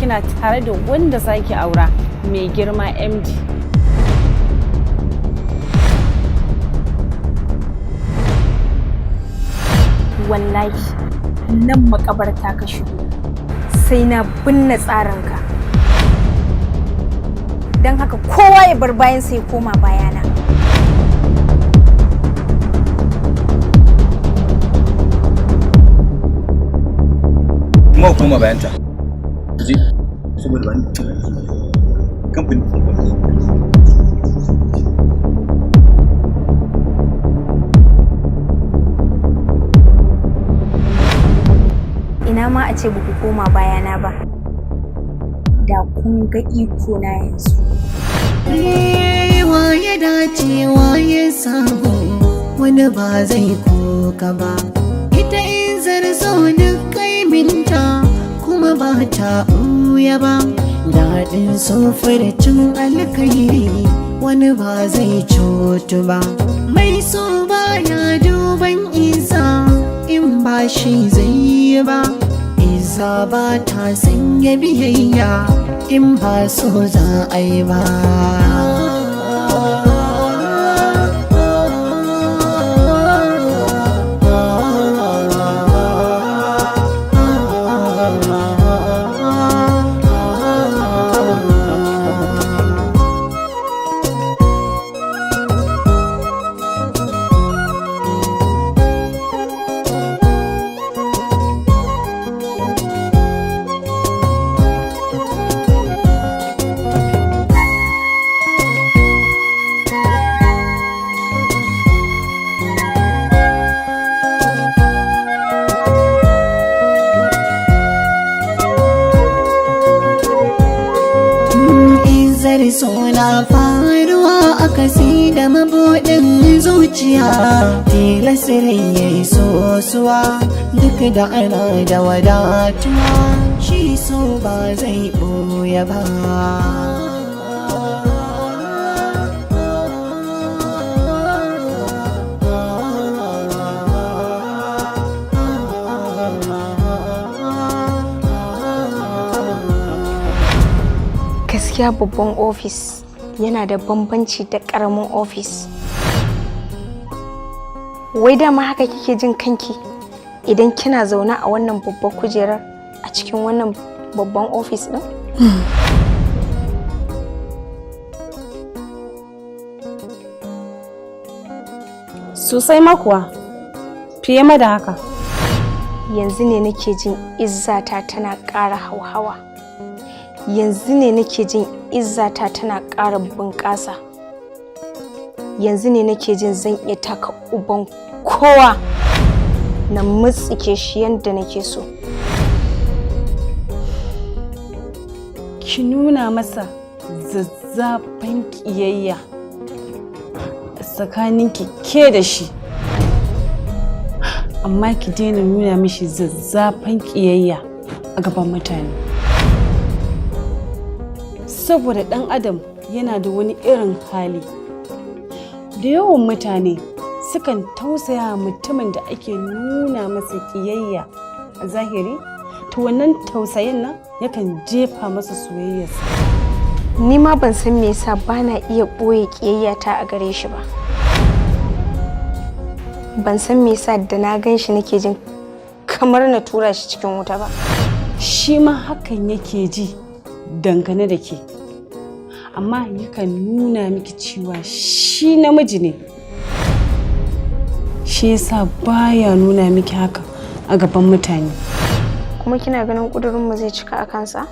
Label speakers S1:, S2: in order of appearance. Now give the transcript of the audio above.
S1: kina tare da wanda zaki aura mai girma MD.
S2: Wallahi nan makabarta ka shigo sai na binne tsarinka. Don haka kowa ya bar bayan sai koma bayana.
S3: Kuma bayanta. Je saboda wani kamfani.
S2: Ina ma a ce ba ku koma bayana ba. Da kun ga iko na yanzu.
S4: Waye dace waye sabo wani ba zai koka ba. Ita Izzar so duk kaiminta kuma ba ta ɓuya ba. Daɗin cin alkairi wani ba zai cutu ba. Mai so baya duban isa in ba shi zai yi ba. Izza ba ta sanya biyayya in ba so za a yi ba. Suna faruwa a kasi da mabuɗin zuciya, tilasirin ya yi sosuwa duk da ana da wadatuwa, shi so ba zai ɓoye ba.
S2: Gaskiya babban ofis yana da bambanci da ƙaramin ofis. Wai dama haka kike jin kanki idan kina zaune a wannan babban kujerar a cikin wannan babban ofis ɗin?
S1: Sosai makuwa, fiye ma da haka.
S2: Yanzu ne nake jin izzata tana ƙara hauhawa. Yanzu ne nake jin izzata tana ƙara bunƙasa. Yanzu ne nake jin zan iya taka uban kowa na mutsike shi yadda nake so.
S1: Ki nuna masa zazzafan ƙiyayya tsakaninki ke da shi, amma ki daina nuna mishi zazzafan ƙiyayya a gaban mutane. Saboda ɗan adam yana da wani irin hali. Da yawan mutane sukan tausaya mutumin da ake nuna masa ƙiyayya a zahiri, to wannan tausayin nan yakan jefa masa soyayyarsa.
S2: Ni ma ban san me yasa bana iya ɓoye ƙiyayyata a gare shi ba. Ban san me yasa da na gan shi nake jin kamar na tura shi cikin wuta ba.
S1: Shi ma hakan yake ji dangane da ke, amma yakan nuna miki cewa shi namiji ne, shi yasa baya nuna miki haka a gaban mutane.
S2: Kuma kina ganin ƙudurinmu zai cika a kansa?